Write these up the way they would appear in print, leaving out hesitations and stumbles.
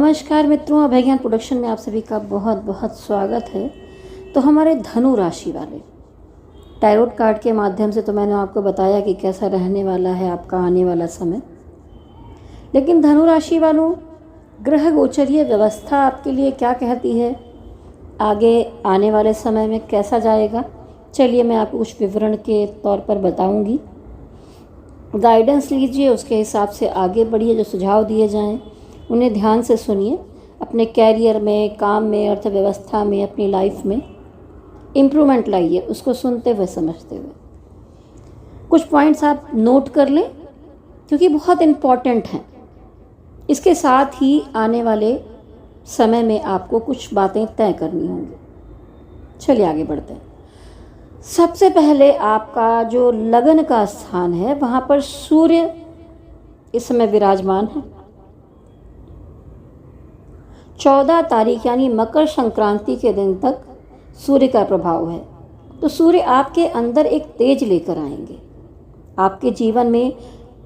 नमस्कार मित्रों, अभय ज्ञान प्रोडक्शन में आप सभी का बहुत बहुत स्वागत है। तो हमारे धनु राशि वाले टैरोट कार्ड के माध्यम से तो मैंने आपको बताया कि कैसा रहने वाला है आपका आने वाला समय। लेकिन धनु राशि वालों, ग्रह गोचरीय व्यवस्था आपके लिए क्या कहती है, आगे आने वाले समय में कैसा जाएगा, चलिए मैं आपको कुछ विवरण के तौर पर बताऊंगी। गाइडेंस लीजिए, उसके हिसाब से आगे बढ़िए। जो सुझाव दिए जाएं उन्हें ध्यान से सुनिए। अपने कैरियर में, काम में, अर्थव्यवस्था में, अपनी लाइफ में इम्प्रूवमेंट लाइए, उसको सुनते हुए समझते हुए। कुछ पॉइंट्स आप नोट कर लें क्योंकि बहुत इम्पॉर्टेंट हैं। इसके साथ ही आने वाले समय में आपको कुछ बातें तय करनी होंगी। चलिए आगे बढ़ते हैं। सबसे पहले आपका जो लगन का स्थान है वहाँ पर सूर्य इस समय विराजमान है। 14 तारीख यानी मकर संक्रांति के दिन तक सूर्य का प्रभाव है। तो सूर्य आपके अंदर एक तेज लेकर आएंगे। आपके जीवन में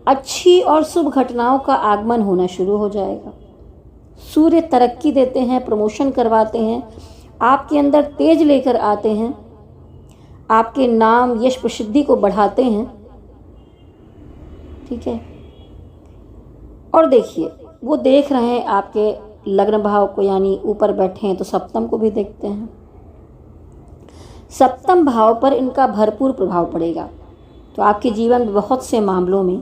अच्छी और शुभ घटनाओं का आगमन होना शुरू हो जाएगा। सूर्य तरक्की देते हैं, प्रमोशन करवाते हैं, आपके अंदर तेज लेकर आते हैं, आपके नाम यश प्रसिद्धि को बढ़ाते हैं। ठीक है। और देखिए, वो देख रहे हैं आपके लग्न भाव को, यानी ऊपर बैठे हैं तो सप्तम को भी देखते हैं। सप्तम भाव पर इनका भरपूर प्रभाव पड़ेगा। तो आपके जीवन में बहुत से मामलों में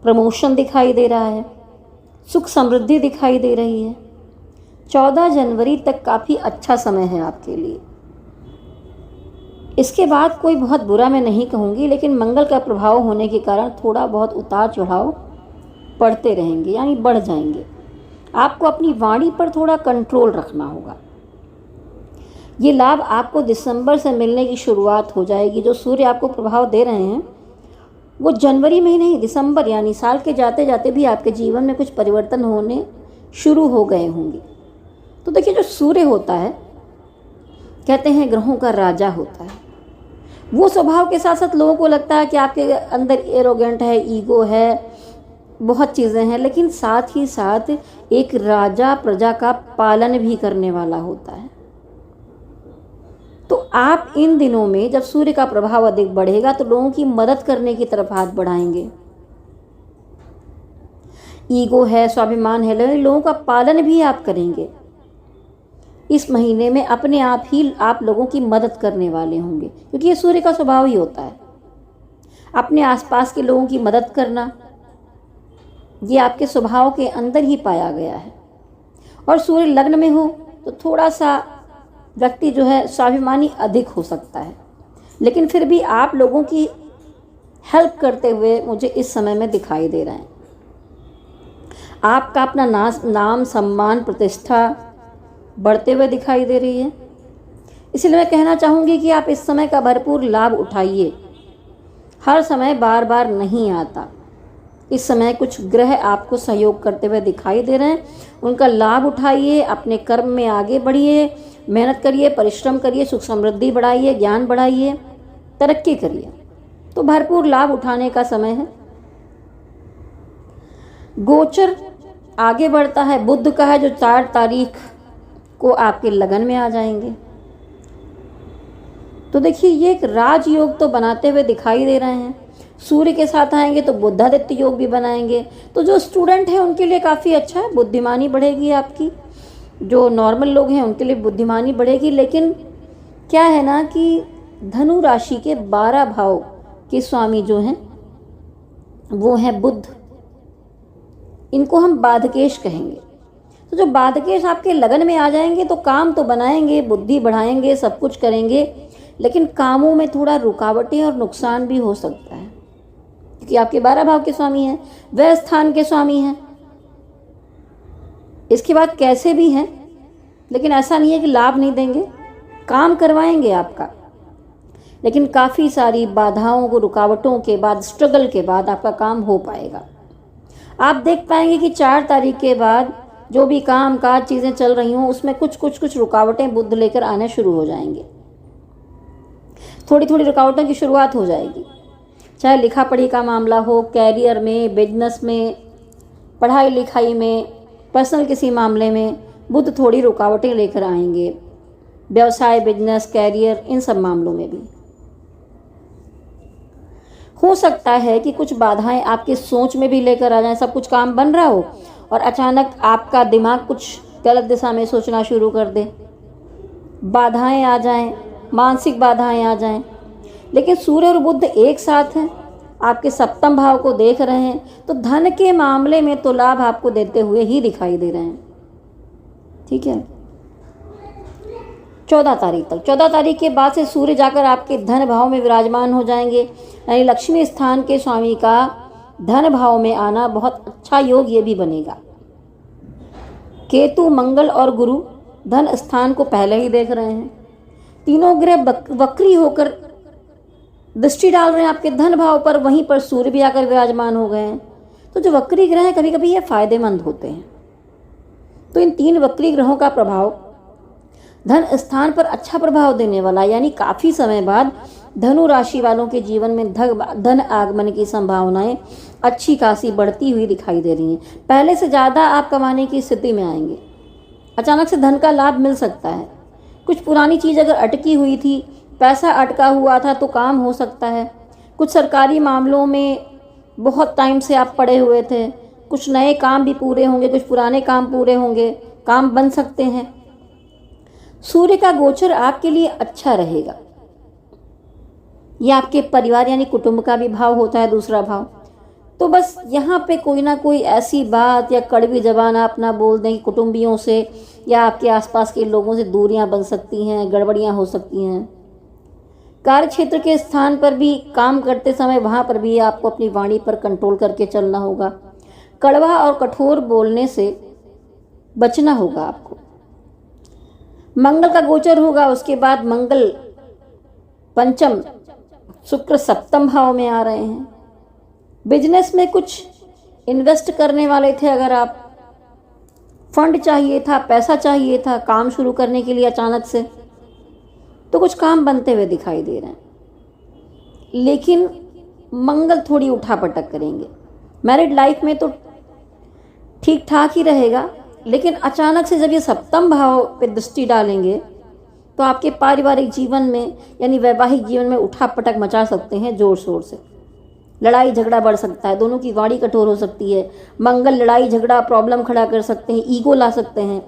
प्रमोशन दिखाई दे रहा है, सुख समृद्धि दिखाई दे रही है। 14 जनवरी तक काफ़ी अच्छा समय है आपके लिए। इसके बाद कोई बहुत बुरा मैं नहीं कहूँगी, लेकिन मंगल का प्रभाव होने के कारण थोड़ा बहुत उतार चढ़ाव पड़ते रहेंगे, यानी बढ़ जाएंगे। आपको अपनी वाणी पर थोड़ा कंट्रोल रखना होगा। ये लाभ आपको दिसंबर से मिलने की शुरुआत हो जाएगी। जो सूर्य आपको प्रभाव दे रहे हैं वो जनवरी में ही नहीं, दिसंबर यानी साल के जाते जाते भी आपके जीवन में कुछ परिवर्तन होने शुरू हो गए होंगे। तो देखिए, जो सूर्य होता है, कहते हैं ग्रहों का राजा होता है। वो स्वभाव के साथ साथ लोगों को लगता है कि आपके अंदर एरोगेंट है, ईगो है, बहुत चीज़ें हैं, लेकिन साथ ही साथ एक राजा प्रजा का पालन भी करने वाला होता है। तो आप इन दिनों में जब सूर्य का प्रभाव अधिक बढ़ेगा तो लोगों की मदद करने की तरफ हाथ बढ़ाएंगे। ईगो है, स्वाभिमान है, लेकिन लोगों का पालन भी आप करेंगे। इस महीने में अपने आप ही आप लोगों की मदद करने वाले होंगे, क्योंकि ये सूर्य का स्वभाव ही होता है अपने आसपास के लोगों की मदद करना। ये आपके स्वभाव के अंदर ही पाया गया है। और सूर्य लग्न में हो तो थोड़ा सा व्यक्ति जो है स्वाभिमानी अधिक हो सकता है, लेकिन फिर भी आप लोगों की हेल्प करते हुए मुझे इस समय में दिखाई दे रहे हैं। आपका अपना नाम, सम्मान, प्रतिष्ठा बढ़ते हुए दिखाई दे रही है। इसलिए मैं कहना चाहूँगी कि आप इस समय का भरपूर लाभ उठाइए। हर समय बार बार नहीं आता। इस समय कुछ ग्रह आपको सहयोग करते हुए दिखाई दे रहे हैं, उनका लाभ उठाइए। अपने कर्म में आगे बढ़िए, मेहनत करिए, परिश्रम करिए, सुख समृद्धि बढ़ाइए, ज्ञान बढ़ाइए, तरक्की करिए। तो भरपूर लाभ उठाने का समय है। गोचर आगे बढ़ता है, बुध का है, जो 4 तारीख को आपके लगन में आ जाएंगे। तो देखिए, ये एक राजयोग तो बनाते हुए दिखाई दे रहे हैं। सूर्य के साथ आएंगे तो बुधादित्य योग भी बनाएंगे। तो जो स्टूडेंट हैं उनके लिए काफ़ी अच्छा है, बुद्धिमानी बढ़ेगी आपकी। जो नॉर्मल लोग हैं उनके लिए बुद्धिमानी बढ़ेगी। लेकिन क्या है ना कि धनु राशि के 12 भाव के स्वामी जो हैं वो हैं बुध। इनको हम बाधकेश कहेंगे। तो जो बाधकेश आपके लगन में आ जाएंगे तो काम तो बनाएंगे, बुद्धि बढ़ाएंगे, सब कुछ करेंगे, लेकिन कामों में थोड़ा रुकावटें और नुकसान भी हो सकता है, क्योंकि आपके 12 भाव के स्वामी हैं, वह स्थान के स्वामी हैं। इसके बाद कैसे भी हैं, लेकिन ऐसा नहीं है कि लाभ नहीं देंगे, काम करवाएंगे आपका। लेकिन काफ़ी सारी बाधाओं को, रुकावटों के बाद, स्ट्रगल के बाद आपका काम हो पाएगा। आप देख पाएंगे कि 4 तारीख के बाद जो भी काम काज चीज़ें चल रही हों उसमें कुछ रुकावटें बुध लेकर आने शुरू हो जाएंगे। थोड़ी थोड़ी रुकावटों की शुरुआत हो जाएगी, चाहे लिखा पढ़ी का मामला हो, कैरियर में, बिजनेस में, पढ़ाई लिखाई में, पर्सनल किसी मामले में बुध थोड़ी रुकावटें लेकर आएंगे। व्यवसाय, बिजनेस, कैरियर, इन सब मामलों में भी हो सकता है कि कुछ बाधाएं आपकी सोच में भी लेकर आ जाएं। सब कुछ काम बन रहा हो और अचानक आपका दिमाग कुछ गलत दिशा में सोचना शुरू कर दे, बाधाएं आ जाएं, मानसिक बाधाएं आ जाएं। लेकिन सूर्य और बुध एक साथ हैं, आपके सप्तम भाव को देख रहे हैं, तो धन के मामले में तो लाभ आपको देते हुए ही दिखाई दे रहे हैं। ठीक है, 14 तारीख तक। 14 तारीख के बाद से सूर्य जाकर आपके धन भाव में विराजमान हो जाएंगे, यानी लक्ष्मी स्थान के स्वामी का धन भाव में आना बहुत अच्छा योग ये भी बनेगा। केतु, मंगल और गुरु धन स्थान को पहले ही देख रहे हैं। तीनों ग्रह वक्री होकर दृष्टि डाल रहे हैं आपके धन भाव पर, वहीं पर सूर्य भी आकर विराजमान हो गए हैं। तो जो वक्री ग्रह हैं कभी कभी ये फायदेमंद होते हैं। तो इन 3 वक्री ग्रहों का प्रभाव धन स्थान पर अच्छा प्रभाव देने वाला, यानी काफी समय बाद धनु राशि वालों के जीवन में धन आगमन की संभावनाएं अच्छी खासी बढ़ती हुई दिखाई दे रही हैं। पहले से ज़्यादा आप कमाने की स्थिति में आएंगे। अचानक से धन का लाभ मिल सकता है। कुछ पुरानी चीज़ अगर अटकी हुई थी, पैसा अटका हुआ था, तो काम हो सकता है। कुछ सरकारी मामलों में बहुत टाइम से आप पड़े हुए थे, कुछ नए काम भी पूरे होंगे, कुछ पुराने काम पूरे होंगे, काम बन सकते हैं। सूर्य का गोचर आपके लिए अच्छा रहेगा। यह आपके परिवार यानी कुटुंब का भी भाव होता है, दूसरा भाव। तो बस यहाँ पे कोई ना कोई ऐसी बात या कड़वी जबान आप ना बोल दें कि कुटुंबियों से या आपके आसपास के लोगों से दूरियां बन सकती हैं, गड़बड़ियां हो सकती हैं। कार्य क्षेत्र के स्थान पर भी काम करते समय वहाँ पर भी आपको अपनी वाणी पर कंट्रोल करके चलना होगा। कड़वा और कठोर बोलने से बचना होगा आपको। मंगल का गोचर होगा, उसके बाद मंगल पंचम, शुक्र सप्तम भाव में आ रहे हैं। बिजनेस में कुछ इन्वेस्ट करने वाले थे, अगर आप फंड चाहिए था, पैसा चाहिए था काम शुरू करने के लिए अचानक से, तो कुछ काम बनते हुए दिखाई दे रहे हैं। लेकिन मंगल थोड़ी उठापटक करेंगे। मैरिड लाइफ में तो ठीक ठाक ही रहेगा, लेकिन अचानक से जब ये सप्तम भाव पे दृष्टि डालेंगे तो आपके पारिवारिक जीवन में यानी वैवाहिक जीवन में उठापटक मचा सकते हैं जोर शोर से। लड़ाई झगड़ा बढ़ सकता है, दोनों की वाणी कठोर हो सकती है। मंगल लड़ाई झगड़ा, प्रॉब्लम खड़ा कर सकते हैं, ईगो ला सकते हैं।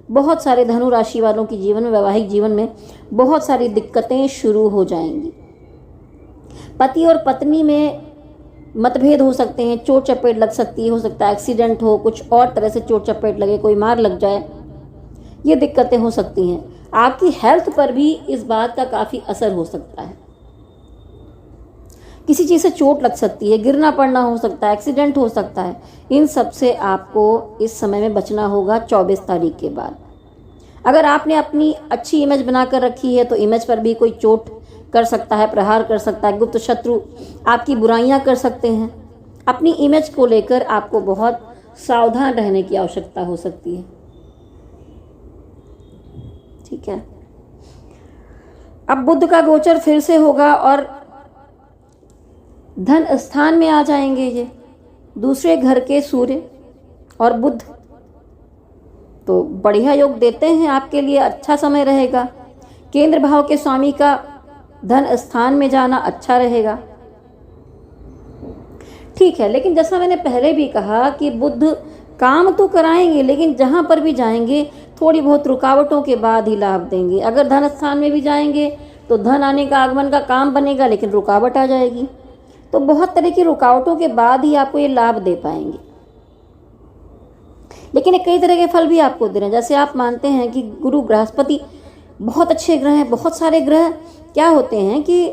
बहुत सारे धनु राशि वालों के जीवन में, वैवाहिक जीवन में बहुत सारी दिक्कतें शुरू हो जाएंगी। पति और पत्नी में मतभेद हो सकते हैं, चोट चपेट लग सकती है, हो सकता है एक्सीडेंट हो, कुछ और तरह से चोट चपेट लगे, कोई मार लग जाए, ये दिक्कतें हो सकती हैं। आपकी हेल्थ पर भी इस बात का काफ़ी असर हो सकता है। किसी चीज़ से चोट लग सकती है, गिरना पड़ना हो सकता है, एक्सीडेंट हो सकता है। इन सब से आपको इस समय में बचना होगा 24 तारीख के बाद। अगर आपने अपनी अच्छी इमेज बनाकर रखी है तो इमेज पर भी कोई चोट कर सकता है, प्रहार कर सकता है, गुप्त शत्रु आपकी बुराइयां कर सकते हैं। अपनी इमेज को लेकर आपको बहुत सावधान रहने की आवश्यकता हो सकती है। ठीक है, अब बुध का गोचर फिर से होगा और धन स्थान में आ जाएंगे ये दूसरे घर के सूर्य और बुध। तो बढ़िया योग देते हैं, आपके लिए अच्छा समय रहेगा। केंद्र भाव के स्वामी का धन स्थान में जाना अच्छा रहेगा। ठीक है, लेकिन जैसा मैंने पहले भी कहा कि बुध काम तो कराएंगे, लेकिन जहां पर भी जाएंगे थोड़ी बहुत रुकावटों के बाद ही लाभ देंगे। अगर धन स्थान में भी जाएंगे तो धन आने का, आगमन का काम बनेगा, लेकिन रुकावट आ जाएगी। तो बहुत तरह की रुकावटों के बाद ही आपको ये लाभ दे पाएंगे। लेकिन कई तरह के फल भी आपको दे रहे हैं। जैसे आप मानते हैं कि गुरु, बृहस्पति बहुत अच्छे ग्रह हैं। बहुत सारे ग्रह क्या होते हैं कि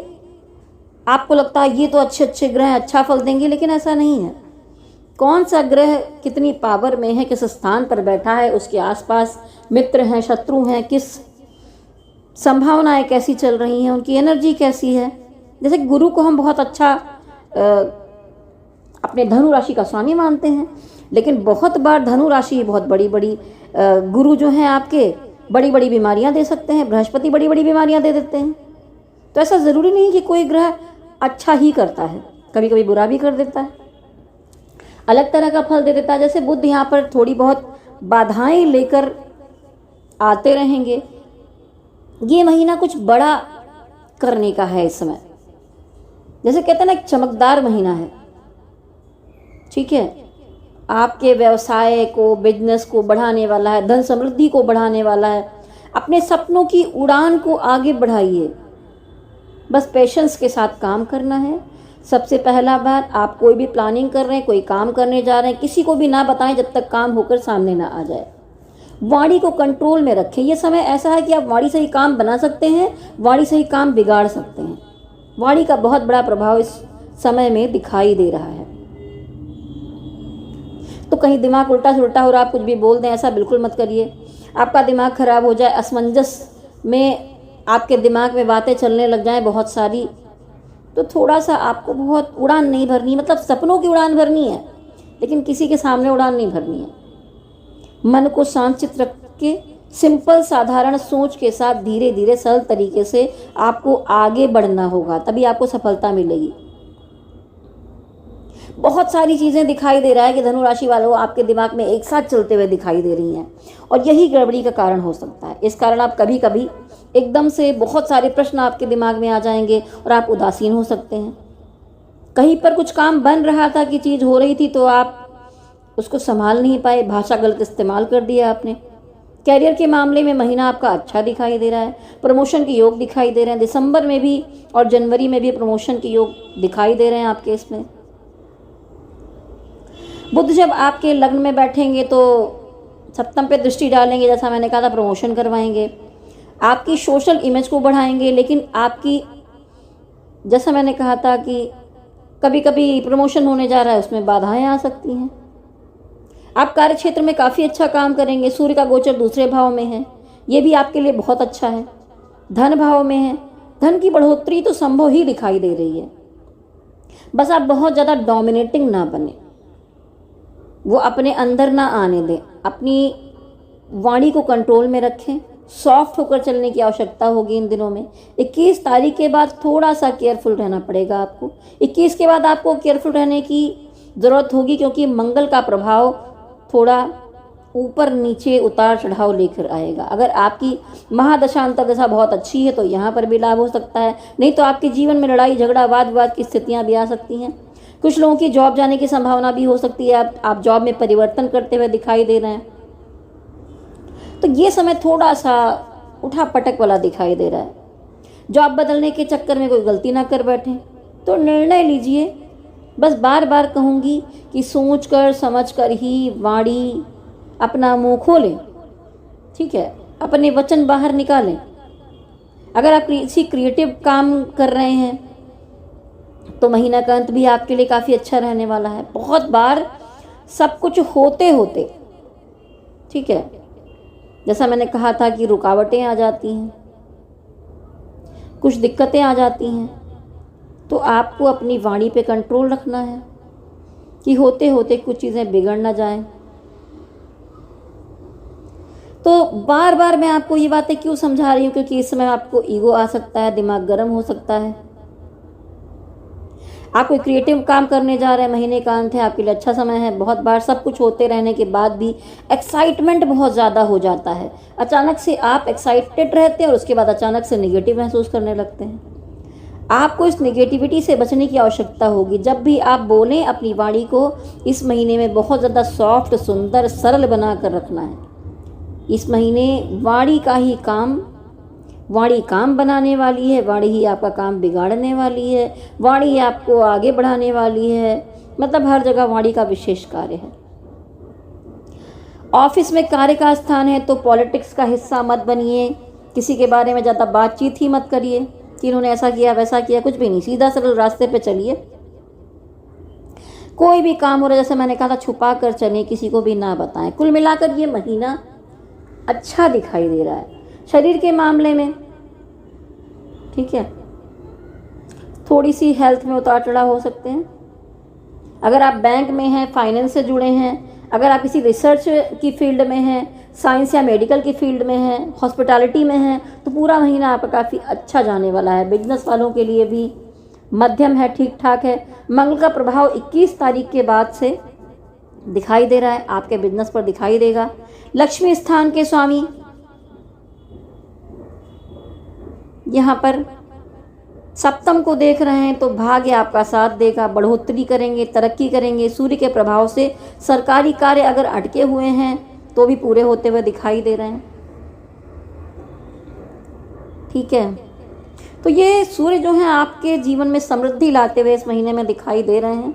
आपको लगता है ये तो अच्छे अच्छे ग्रह हैं, अच्छा फल देंगे, लेकिन ऐसा नहीं है। कौन सा ग्रह कितनी पावर में है, किस स्थान पर बैठा है, उसके आसपास मित्र हैं, शत्रु हैं, किस संभावनाएं कैसी चल रही हैं, उनकी एनर्जी कैसी है। जैसे गुरु को हम बहुत अच्छा अपने धनु राशि का स्वामी मानते हैं, लेकिन बहुत बार धनु राशि बहुत बड़ी बड़ी गुरु जो हैं आपके बड़ी बड़ी बीमारियां दे सकते हैं। बृहस्पति बड़ी बड़ी बीमारियां दे देते हैं। तो ऐसा ज़रूरी नहीं कि कोई ग्रह अच्छा ही करता है, कभी कभी बुरा भी कर देता है, अलग तरह का फल दे देता है। जैसे बुध यहाँ पर थोड़ी बहुत बाधाएं लेकर आते रहेंगे। ये महीना कुछ बड़ा करने का है इस समय, जैसे कहते हैं ना, एक चमकदार महीना है। ठीक है, आपके व्यवसाय को, बिजनेस को बढ़ाने वाला है, धन समृद्धि को बढ़ाने वाला है। अपने सपनों की उड़ान को आगे बढ़ाइए, बस पेशेंस के साथ काम करना है। सबसे पहला बात, आप कोई भी प्लानिंग कर रहे हैं, कोई काम करने जा रहे हैं, किसी को भी ना बताएं जब तक काम होकर सामने ना आ जाए। वाणी को कंट्रोल में रखें। यह समय ऐसा है कि आप वाणी से ही काम बना सकते हैं, वाणी से ही काम बिगाड़ सकते हैं। वाणी का बहुत बड़ा प्रभाव इस समय में दिखाई दे रहा है। तो कहीं दिमाग उल्टा सुल्टा हो रहा, आप कुछ भी बोल दें, ऐसा बिल्कुल मत करिए। आपका दिमाग खराब हो जाए, असमंजस में आपके दिमाग में बातें चलने लग जाएं बहुत सारी, तो थोड़ा सा आपको बहुत उड़ान नहीं भरनी, मतलब सपनों की उड़ान भरनी है, लेकिन किसी के सामने उड़ान नहीं भरनी है। मन को शांत रख के, सिंपल साधारण सोच के साथ धीरे धीरे सरल तरीके से आपको आगे बढ़ना होगा, तभी आपको सफलता मिलेगी। बहुत सारी चीज़ें दिखाई दे रहा है कि धनु राशि वालों आपके दिमाग में एक साथ चलते हुए दिखाई दे रही हैं, और यही गड़बड़ी का कारण हो सकता है। इस कारण आप कभी कभी एकदम से बहुत सारे प्रश्न आपके दिमाग में आ जाएंगे और आप उदासीन हो सकते हैं। कहीं पर कुछ काम बन रहा था कि चीज़ हो रही थी, तो आप उसको संभाल नहीं पाए, भाषा गलत इस्तेमाल कर दिया आपने। कैरियर के मामले में महीना आपका अच्छा दिखाई दे रहा है, प्रमोशन के योग दिखाई दे रहे हैं। दिसंबर में भी और जनवरी में भी प्रमोशन के योग दिखाई दे रहे हैं आपके इसमें। बुध जब आपके लग्न में बैठेंगे तो सप्तम पे दृष्टि डालेंगे, जैसा मैंने कहा था, प्रमोशन करवाएंगे, आपकी सोशल इमेज को बढ़ाएंगे। लेकिन आपकी, जैसा मैंने कहा था कि कभी कभी प्रमोशन होने जा रहा है, उसमें बाधाएं आ सकती हैं। आप कार्य क्षेत्र में काफ़ी अच्छा काम करेंगे। सूर्य का गोचर दूसरे भाव में है, ये भी आपके लिए बहुत अच्छा है। धन भाव में है, धन की बढ़ोतरी तो संभव ही दिखाई दे रही है। बस आप बहुत ज़्यादा डोमिनेटिंग ना बने, वो अपने अंदर ना आने दें, अपनी वाणी को कंट्रोल में रखें। सॉफ्ट होकर चलने की आवश्यकता होगी इन दिनों में। 21 तारीख के बाद थोड़ा सा केयरफुल रहना पड़ेगा आपको। 21 के बाद आपको केयरफुल रहने की ज़रूरत होगी, क्योंकि मंगल का प्रभाव थोड़ा ऊपर नीचे उतार चढ़ाव लेकर आएगा। अगर आपकी महादशा अंतर्दशा बहुत अच्छी है तो यहाँ पर भी लाभ हो सकता है, नहीं तो आपके जीवन में लड़ाई झगड़ा वाद विवाद की स्थितियाँ भी आ सकती हैं। कुछ लोगों की जॉब जाने की संभावना भी हो सकती है, आप जॉब में परिवर्तन करते हुए दिखाई दे रहे हैं। तो ये समय थोड़ा सा उठा पटक वाला दिखाई दे रहा है। जॉब बदलने के चक्कर में कोई गलती ना कर बैठे, तो निर्णय लीजिए। बस बार बार कहूँगी कि सोच कर समझ कर ही वाणी अपना मुंह खोलें। ठीक है, अपने वचन बाहर निकालें। अगर आप किसी क्रिएटिव काम कर रहे हैं तो महीना का अंत भी आपके लिए काफ़ी अच्छा रहने वाला है। बहुत बार सब कुछ होते होते, ठीक है, जैसा मैंने कहा था कि रुकावटें आ जाती हैं, कुछ दिक्कतें आ जाती हैं, तो आपको अपनी वाणी पे कंट्रोल रखना है कि होते होते कुछ चीज़ें बिगड़ ना जाएं। तो बार बार मैं आपको ये बातें क्यों समझा रही हूँ, क्योंकि इस समय आपको ईगो आ सकता है, दिमाग गर्म हो सकता है। आप कोई क्रिएटिव काम करने जा रहे हैं, महीने का अंत है, आपके लिए अच्छा समय है। बहुत बार सब कुछ होते रहने के बाद भी एक्साइटमेंट बहुत ज़्यादा हो जाता है। अचानक से आप एक्साइटेड रहते हैं और उसके बाद अचानक से नेगेटिव महसूस करने लगते हैं। आपको इस नेगेटिविटी से बचने की आवश्यकता होगी। जब भी आप बोलें, अपनी वाणी को इस महीने में बहुत ज़्यादा सॉफ्ट, सुंदर, सरल बना कर रखना है। इस महीने वाणी का ही काम, वाणी काम बनाने वाली है, वाणी ही आपका काम बिगाड़ने वाली है, वाणी आपको आगे बढ़ाने वाली है। मतलब हर जगह वाणी का विशेष कार्य है। ऑफिस में कार्य का स्थान है तो पॉलिटिक्स का हिस्सा मत बनिए। किसी के बारे में ज़्यादा बातचीत ही मत करिए कि इन्होंने ऐसा किया वैसा किया, कुछ भी नहीं। सीधा सरल रास्ते पे चलिए। कोई भी काम हो रहा है, जैसे मैंने कहा था, छुपा कर चलें, किसी को भी ना बताएं। कुल मिलाकर ये महीना अच्छा दिखाई दे रहा है। शरीर के मामले में, ठीक है, थोड़ी सी हेल्थ में उतार चढ़ाव हो सकते हैं। अगर आप बैंक में हैं, फाइनेंस से जुड़े हैं, अगर आप किसी रिसर्च की फील्ड में हैं, साइंस या मेडिकल की फील्ड में हैं, हॉस्पिटैलिटी में हैं, तो पूरा महीना आपका काफ़ी अच्छा जाने वाला है। बिजनेस वालों के लिए भी मध्यम है, ठीक ठाक है। मंगल का प्रभाव 21 तारीख के बाद से दिखाई दे रहा है, आपके बिजनेस पर दिखाई देगा। लक्ष्मी स्थान के स्वामी यहाँ पर सप्तम को देख रहे हैं तो भाग्य आपका साथ देगा, बढ़ोतरी करेंगे, तरक्की करेंगे। सूर्य के प्रभाव से सरकारी कार्य अगर अटके हुए हैं तो भी पूरे होते हुए दिखाई दे रहे हैं। ठीक है, तो ये सूर्य जो है आपके जीवन में समृद्धि लाते हुए इस महीने में दिखाई दे रहे हैं।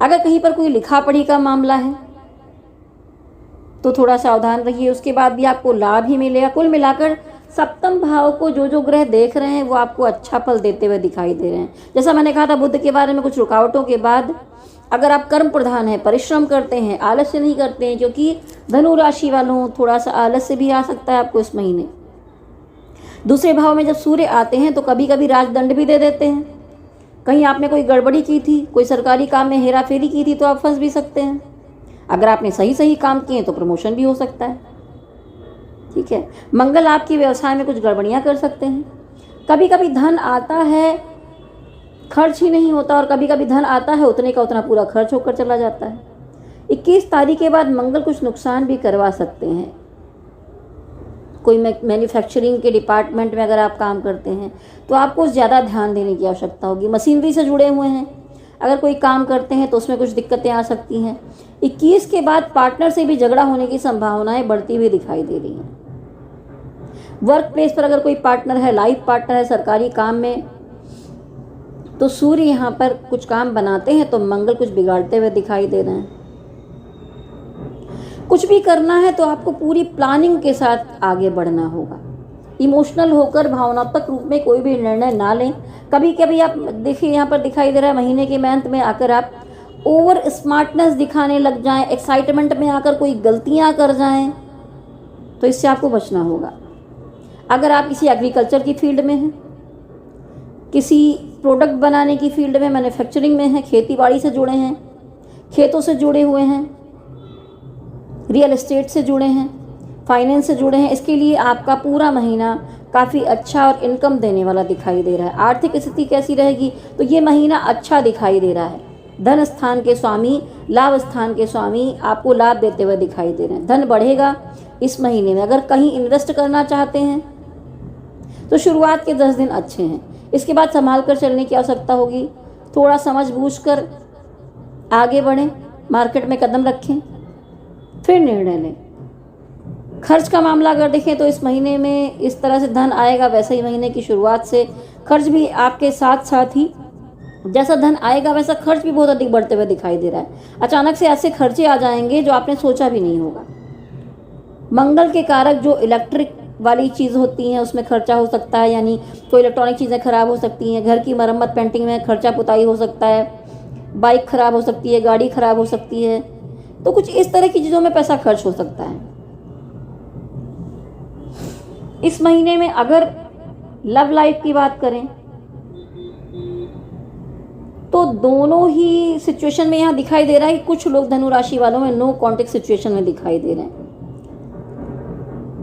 अगर कहीं पर कोई लिखा पढ़ी का मामला है तो थोड़ा सावधान रहिए, उसके बाद भी आपको लाभ ही मिलेगा। कुल मिलाकर सप्तम भाव को जो ग्रह देख रहे हैं वो आपको अच्छा फल देते हुए दिखाई दे रहे हैं। जैसा मैंने कहा था बुध के बारे में, कुछ रुकावटों के बाद अगर आप कर्म प्रधान हैं, परिश्रम करते हैं, आलस्य नहीं करते हैं, क्योंकि धनु राशि वालों थोड़ा सा आलस्य भी आ सकता है आपको इस महीने। दूसरे भाव में जब सूर्य आते हैं तो कभी कभी राजदंड भी दे देते हैं। कहीं आपने कोई गड़बड़ी की थी, कोई सरकारी काम में हेरा फेरी की थी तो आप फंस भी सकते हैं। अगर आपने सही काम किए तो प्रमोशन भी हो सकता है। ठीक है, मंगल आपके व्यवसाय में कुछ गड़बड़ियां कर सकते हैं। कभी कभी धन आता है, खर्च ही नहीं होता, और कभी कभी धन आता है उतने का उतना पूरा खर्च होकर चला जाता है। 21 तारीख के बाद मंगल कुछ नुकसान भी करवा सकते हैं। कोई मैन्युफैक्चरिंग के डिपार्टमेंट में अगर आप काम करते हैं तो आपको ज़्यादा ध्यान देने की आवश्यकता होगी। मशीनरी से जुड़े हुए हैं अगर कोई काम करते हैं तो उसमें कुछ दिक्कतें आ सकती हैं। 21 के बाद पार्टनर से भी झगड़ा होने की संभावनाएं बढ़ती हुई दिखाई दे रही हैं। वर्क प्लेस पर अगर कोई पार्टनर है, लाइफ पार्टनर है सरकारी काम में, तो सूर्य यहाँ पर कुछ काम बनाते हैं तो मंगल कुछ बिगाड़ते हुए दिखाई दे रहे हैं। कुछ भी करना है तो आपको पूरी प्लानिंग के साथ आगे बढ़ना होगा। इमोशनल होकर भावनात्मक रूप में कोई भी निर्णय ना लें। कभी कभी आप देखिए यहाँ पर दिखाई दे रहा है महीने के अंत में आकर आप ओवर स्मार्टनेस दिखाने लग जाएं, एक्साइटमेंट में आकर कोई गलतियां कर जाएं, तो इससे आपको बचना होगा। अगर आप किसी एग्रीकल्चर की फील्ड में हैं, किसी प्रोडक्ट बनाने की फील्ड में, मैन्युफैक्चरिंग में हैं, खेती बाड़ी से जुड़े हैं, खेतों से जुड़े हुए हैं, रियल एस्टेट से जुड़े हैं, फाइनेंस से जुड़े हैं, इसके लिए आपका पूरा महीना काफ़ी अच्छा और इनकम देने वाला दिखाई दे रहा है। आर्थिक स्थिति कैसी रहेगी तो ये महीना अच्छा दिखाई दे रहा है। धन स्थान के स्वामी, लाभ स्थान के स्वामी आपको लाभ देते हुए दिखाई दे रहे हैं। धन बढ़ेगा इस महीने में। अगर कहीं इन्वेस्ट करना चाहते हैं तो शुरुआत के 10 दिन अच्छे हैं, इसके बाद संभाल कर चलने की आवश्यकता होगी। थोड़ा समझ बूझ कर आगे बढ़ें, मार्केट में कदम रखें, फिर निर्णय लें। खर्च का मामला अगर देखें तो इस महीने में इस तरह से धन आएगा, वैसे ही महीने की शुरुआत से खर्च भी आपके साथ साथ ही जैसा धन आएगा वैसा खर्च भी बहुत अधिक बढ़ते हुए दिखाई दे रहा है। अचानक से ऐसे खर्चे आ जाएंगे जो आपने सोचा भी नहीं होगा। मंगल के कारक जो इलेक्ट्रिक वाली चीज़ होती हैं उसमें खर्चा हो सकता है, यानी कोई इलेक्ट्रॉनिक चीज़ें खराब हो सकती हैं, घर की मरम्मत पेंटिंग में खर्चा पुताई हो सकता है, बाइक खराब हो सकती है, गाड़ी खराब हो सकती है, तो कुछ इस तरह की चीज़ों में पैसा खर्च हो सकता है। इस महीने में अगर लव लाइफ की बात करें तो दोनों ही सिचुएशन में यहाँ दिखाई दे रहा है कि कुछ लोग धनु राशि वालों में नो कॉन्टेक्ट सिचुएशन में दिखाई दे रहे हैं।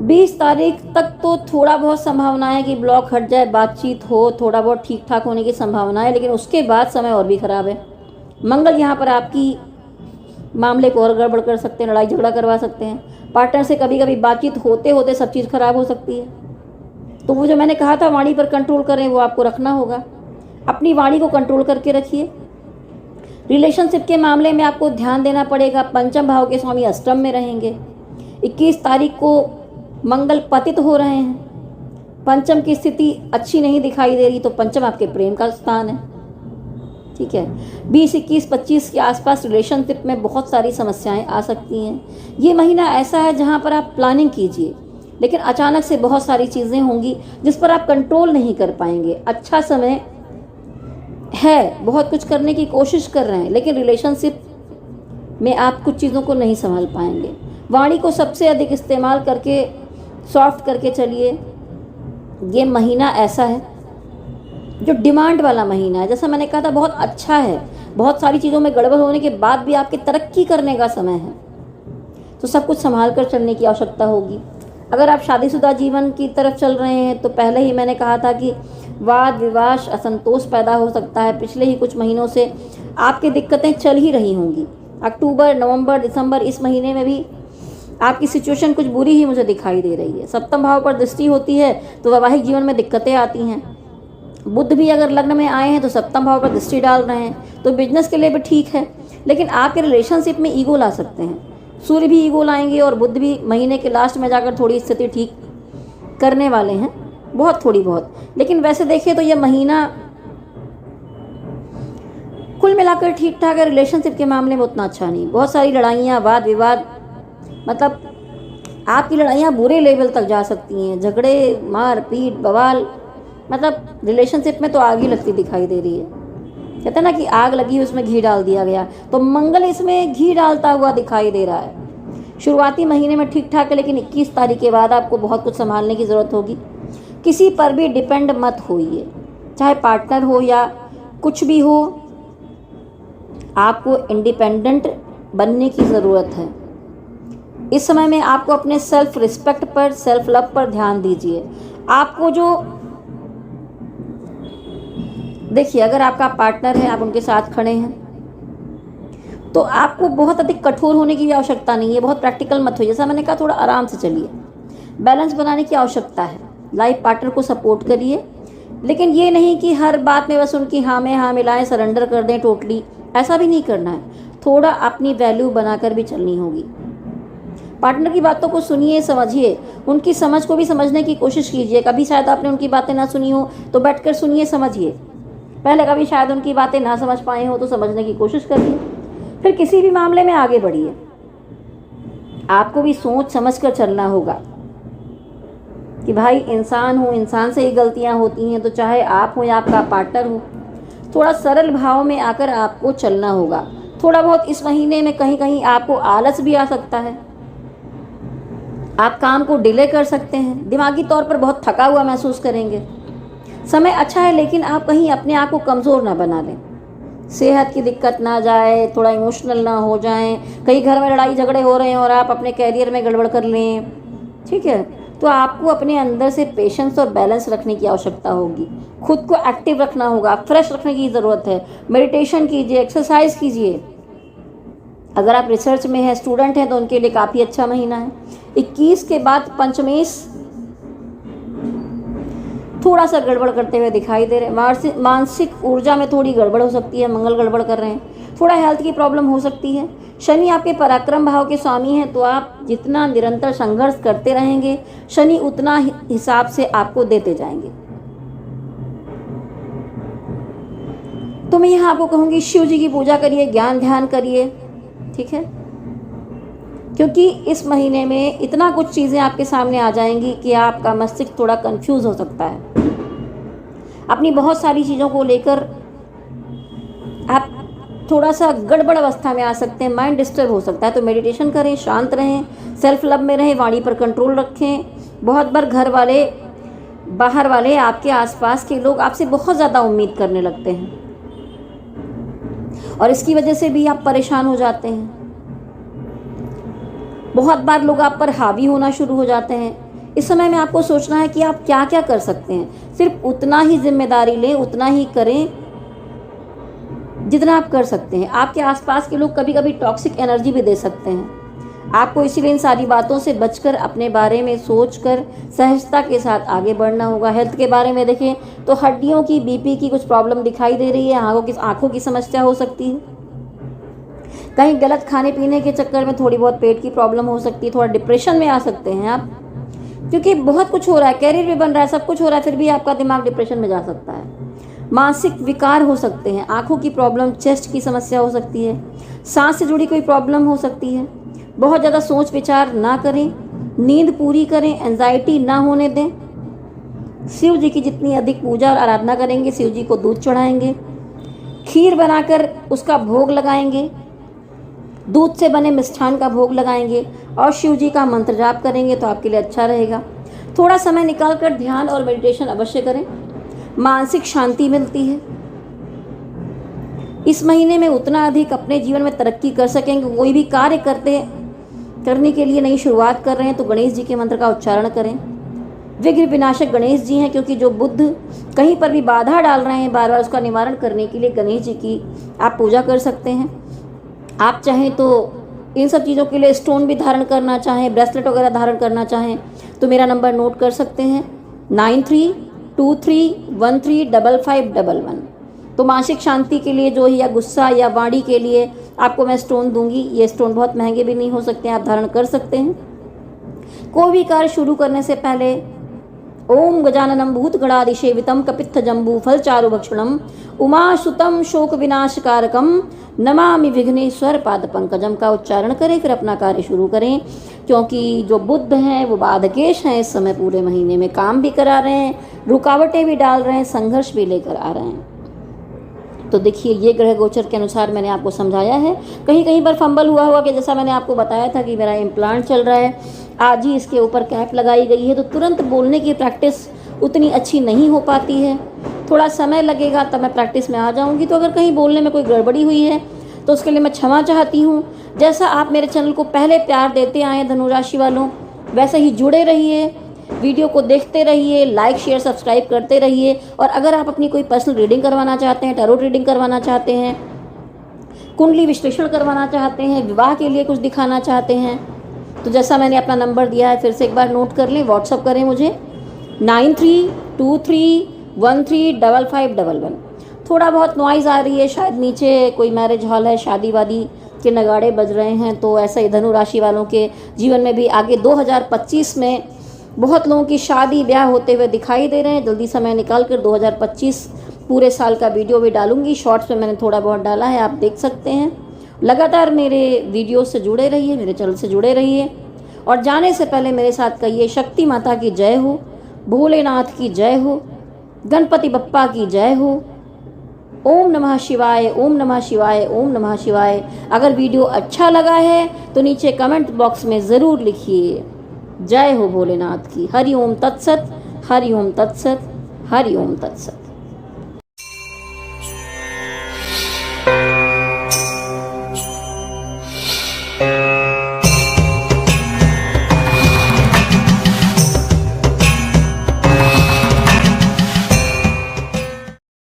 20 तारीख तक तो थोड़ा बहुत संभावना है कि ब्लॉक हट जाए, बातचीत हो, थोड़ा बहुत ठीक ठाक होने की संभावना है, लेकिन उसके बाद समय और भी खराब है। मंगल यहाँ पर आपकी मामले को और गड़बड़ कर सकते हैं, लड़ाई झगड़ा करवा सकते हैं। पार्टनर से कभी कभी बातचीत होते होते सब चीज़ खराब हो सकती है। तो वो जो मैंने कहा था वाणी पर कंट्रोल करें, वो आपको रखना होगा। अपनी वाणी को कंट्रोल करके रखिए। रिलेशनशिप के मामले में आपको ध्यान देना पड़ेगा। पंचम भाव के स्वामी अष्टम में रहेंगे। 21 तारीख को मंगल पतित हो रहे हैं। पंचम की स्थिति अच्छी नहीं दिखाई दे रही, तो पंचम आपके प्रेम का स्थान है। ठीक है, 20, 21, 25 के आसपास रिलेशनशिप में बहुत सारी समस्याएं आ सकती हैं। ये महीना ऐसा है जहां पर आप प्लानिंग कीजिए, लेकिन अचानक से बहुत सारी चीज़ें होंगी जिस पर आप कंट्रोल नहीं कर पाएंगे। अच्छा समय है, बहुत कुछ करने की कोशिश कर रहे हैं, लेकिन रिलेशनशिप में आप कुछ चीज़ों को नहीं संभाल पाएंगे। वाणी को सबसे अधिक इस्तेमाल करके सॉफ्ट करके चलिए। ये महीना ऐसा है जो डिमांड वाला महीना है। जैसा मैंने कहा था बहुत अच्छा है, बहुत सारी चीज़ों में गड़बड़ होने के बाद भी आपकी तरक्की करने का समय है, तो सब कुछ संभाल कर चलने की आवश्यकता होगी। अगर आप शादीशुदा जीवन की तरफ चल रहे हैं तो पहले ही मैंने कहा था कि वाद विवाद, असंतोष पैदा हो सकता है। पिछले ही कुछ महीनों से आपकी दिक्कतें चल ही रही होंगी। अक्टूबर, नवंबर, दिसंबर, इस महीने में भी आपकी सिचुएशन कुछ बुरी ही मुझे दिखाई दे रही है। सप्तम भाव पर दृष्टि होती है तो वैवाहिक जीवन में दिक्कतें आती हैं। बुध भी अगर लग्न में आए हैं तो सप्तम भाव पर दृष्टि डाल रहे हैं, तो बिजनेस के लिए भी ठीक है, लेकिन आपके रिलेशनशिप में ईगो ला सकते हैं। सूर्य भी ईगो लाएंगे और बुध भी महीने के लास्ट में जाकर थोड़ी स्थिति ठीक करने वाले हैं, बहुत थोड़ी बहुत। लेकिन वैसे देखें तो यह महीना कुल मिलाकर ठीक ठाक है। रिलेशनशिप के मामले में उतना अच्छा नहीं, बहुत सारी लड़ाइयाँ, वाद विवाद, मतलब आपकी लड़ाइयाँ बुरे लेवल तक जा सकती हैं, झगड़े, मार पीट, बवाल, मतलब रिलेशनशिप में तो आग ही लगती दिखाई दे रही है। कहते हैं ना कि आग लगी उसमें घी डाल दिया गया, तो मंगल इसमें घी डालता हुआ दिखाई दे रहा है। शुरुआती महीने में ठीक ठाक है, लेकिन 21 तारीख के बाद आपको बहुत कुछ संभालने की ज़रूरत होगी। किसी पर भी डिपेंड मत होइए, चाहे पार्टनर हो या कुछ भी हो, आपको इंडिपेंडेंट बनने की ज़रूरत है। इस समय में आपको अपने सेल्फ रिस्पेक्ट पर, सेल्फ लव पर ध्यान दीजिए। आपको जो देखिए, अगर आपका पार्टनर है, आप उनके साथ खड़े हैं, तो आपको बहुत अधिक कठोर होने की भी आवश्यकता नहीं है। बहुत प्रैक्टिकल मत होइए, जैसा मैंने कहा, थोड़ा आराम से चलिए। बैलेंस बनाने की आवश्यकता है। लाइफ पार्टनर को सपोर्ट करिए, लेकिन ये नहीं कि हर बात में बस उनकी हाँ में हाँ मिलाएं, सरेंडर कर दें टोटली, ऐसा भी नहीं करना है। थोड़ा अपनी वैल्यू बनाकर भी चलनी होगी। पार्टनर की बातों को सुनिए, समझिए, उनकी समझ को भी समझने की कोशिश कीजिए। कभी शायद आपने उनकी बातें ना सुनी हो तो बैठकर सुनिए, समझिए। पहले कभी शायद उनकी बातें ना समझ पाए हो तो समझने की कोशिश करिए, फिर किसी भी मामले में आगे बढ़िए। आपको भी सोच समझ कर चलना होगा कि भाई इंसान हूँ, इंसान से ही गलतियाँ होती हैं, तो चाहे आप हो या आपका पार्टनर हो, थोड़ा सरल भाव में आकर आपको चलना होगा। थोड़ा बहुत इस महीने में कहीं कहीं आपको आलस भी आ सकता है, आप काम को डिले कर सकते हैं, दिमागी तौर पर बहुत थका हुआ महसूस करेंगे। समय अच्छा है, लेकिन आप कहीं अपने आप को कमज़ोर ना बना लें, सेहत की दिक्कत ना जाए, थोड़ा इमोशनल ना हो जाएं, कहीं घर में लड़ाई झगड़े हो रहे हैं और आप अपने कैरियर में गड़बड़ कर लें, ठीक है। तो आपको अपने अंदर से पेशेंस और बैलेंस रखने की आवश्यकता होगी। खुद को एक्टिव रखना होगा, फ्रेश रखने की ज़रूरत है। मेडिटेशन कीजिए, एक्सरसाइज कीजिए। अगर आप रिसर्च में हैं, स्टूडेंट हैं, तो उनके लिए काफ़ी अच्छा महीना है। 21 के बाद पंचमेश थोड़ा सा गड़बड़ करते हुए दिखाई दे रहे हैं। मानसिक ऊर्जा में थोड़ी गड़बड़ हो सकती है, मंगल गड़बड़ कर रहे हैं, थोड़ा हेल्थ की प्रॉब्लम हो सकती है। शनि आपके पराक्रम भाव के स्वामी हैं, तो आप जितना निरंतर संघर्ष करते रहेंगे, शनि उतना हिसाब से आपको देते जाएंगे। तो मैं यहाँ आपको कहूँगी, शिव जी की पूजा करिए, ज्ञान ध्यान करिए, ठीक है, क्योंकि इस महीने में इतना कुछ चीज़ें आपके सामने आ जाएंगी कि आपका मस्तिष्क थोड़ा कंफ्यूज हो सकता है। अपनी बहुत सारी चीज़ों को लेकर आप थोड़ा सा गड़बड़ अवस्था में आ सकते हैं, माइंड डिस्टर्ब हो सकता है। तो मेडिटेशन करें, शांत रहें, सेल्फ लव में रहें, वाणी पर कंट्रोल रखें। बहुत बार घर वाले, बाहर वाले, आपके आसपास के लोग आपसे बहुत ज़्यादा उम्मीद करने लगते हैं और इसकी वजह से भी आप परेशान हो जाते हैं। बहुत बार लोग आप पर हावी होना शुरू हो जाते हैं। इस समय में आपको सोचना है कि आप क्या क्या कर सकते हैं। सिर्फ उतना ही जिम्मेदारी लें, उतना ही करें जितना आप कर सकते हैं। आपके आसपास के लोग कभी कभी टॉक्सिक एनर्जी भी दे सकते हैं। आपको इसीलिए इन सारी बातों से बचकर अपने बारे में सोचकर सहजता के साथ आगे बढ़ना होगा। हेल्थ के बारे में देखें तो हड्डियों की, बीपी की कुछ प्रॉब्लम दिखाई दे रही है, आँखों की समस्या हो सकती है, कहीं गलत खाने पीने के चक्कर में थोड़ी बहुत पेट की प्रॉब्लम हो सकती है, थोड़ा डिप्रेशन में आ सकते हैं आप, क्योंकि बहुत कुछ हो रहा है, कैरियर भी बन रहा है, सब कुछ हो रहा है, फिर भी आपका दिमाग डिप्रेशन में जा सकता है। मानसिक विकार हो सकते हैं, आंखों की प्रॉब्लम, चेस्ट की समस्या हो सकती है, सांस से जुड़ी कोई प्रॉब्लम हो सकती है। बहुत ज़्यादा सोच विचार ना करें, नींद पूरी करें, एंजाइटी ना होने दें। शिव जी की जितनी अधिक पूजा और आराधना करेंगे, शिव जी को दूध चढ़ाएंगे, खीर बनाकर उसका भोग लगाएंगे, दूध से बने मिष्ठान का भोग लगाएंगे और शिव जी का मंत्र जाप करेंगे, तो आपके लिए अच्छा रहेगा। थोड़ा समय निकाल कर ध्यान और मेडिटेशन अवश्य करें, मानसिक शांति मिलती है। इस महीने में उतना अधिक अपने जीवन में तरक्की कर सकेंगे। कोई भी कार्य करने के लिए नई शुरुआत कर रहे हैं तो गणेश जी के मंत्र का उच्चारण करें। विघ्न विनाशक गणेश जी हैं, क्योंकि जो बुद्ध कहीं पर भी बाधा डाल रहे हैं बार बार, उसका निवारण करने के लिए गणेश जी की आप पूजा कर सकते हैं। आप चाहें तो इन सब चीज़ों के लिए स्टोन भी धारण करना चाहें, ब्रेसलेट वगैरह धारण करना चाहें तो मेरा नंबर नोट कर सकते हैं 9323135511। तो मानसिक शांति के लिए जो है, या गुस्सा या वाणी के लिए आपको मैं स्टोन दूंगी। ये स्टोन बहुत महंगे भी नहीं हो सकते हैं, आप धारण कर सकते हैं। कोई भी कार्य शुरू करने से पहले ओम गजाननम भूतगणादिसेवितम कपित्थ जम्बू फल चारु भक्षणम उमासुतम शोक विनाशकारकम नमामि विघ्नेश्वर पाद पंकजम का उच्चारण करें, फिर अपना कार्य शुरू करें। क्योंकि जो बुध हैं वो बाधकेश हैं, इस समय पूरे महीने में काम भी करा रहे हैं, रुकावटें भी डाल रहे हैं, संघर्ष भी लेकर आ रहे हैं। तो देखिए, ये ग्रह गोचर के अनुसार मैंने आपको समझाया है। कहीं कहीं पर फंबल हुआ होगा कि जैसा मैंने आपको बताया था कि मेरा इम्प्लांट चल रहा है, आज ही इसके ऊपर कैप लगाई गई है, तो तुरंत बोलने की प्रैक्टिस उतनी अच्छी नहीं हो पाती है, थोड़ा समय लगेगा तब मैं प्रैक्टिस में आ जाऊंगी। तो अगर कहीं बोलने में कोई गड़बड़ी हुई है तो उसके लिए मैं क्षमा चाहती हूँ। जैसा आप मेरे चैनल को पहले प्यार देते आए धनु राशि वालों, वैसे ही जुड़े रहिए, वीडियो को देखते रहिए, लाइक शेयर सब्सक्राइब करते रहिए। और अगर आप अपनी कोई पर्सनल रीडिंग करवाना चाहते हैं, टैरोट रीडिंग करवाना चाहते हैं, कुंडली विश्लेषण करवाना चाहते हैं, विवाह के लिए कुछ दिखाना चाहते हैं, तो जैसा मैंने अपना नंबर दिया है फिर से एक बार नोट कर लें, व्हाट्सअप करें मुझे 9323135511। थोड़ा बहुत नॉइज़ आ रही है, शायद नीचे कोई मैरिज हॉल है, शादी वादी के नगाड़े बज रहे हैं, तो ऐसा ही धनु राशि वालों के जीवन में भी आगे 2025 में बहुत लोगों की शादी ब्याह होते हुए दिखाई दे रहे हैं। जल्दी समय निकाल कर 2025 पूरे साल का वीडियो भी डालूंगी। शॉर्ट्स में मैंने थोड़ा बहुत डाला है, आप देख सकते हैं। लगातार मेरे वीडियो से जुड़े रहिए, मेरे चैनल से जुड़े रहिए। और जाने से पहले मेरे साथ कहिए, शक्ति माता की जय हो, भोलेनाथ की जय हो, गणपति बप्पा की जय हो, ओम नमः शिवाय, ओम नमः शिवाय, ओम नमः शिवाय। अगर वीडियो अच्छा लगा है तो नीचे कमेंट बॉक्स में ज़रूर लिखिए जय हो भोलेनाथ की। हरि ओम तत्सत, हरि ओम तत्सत, हरि ओम तत्सत।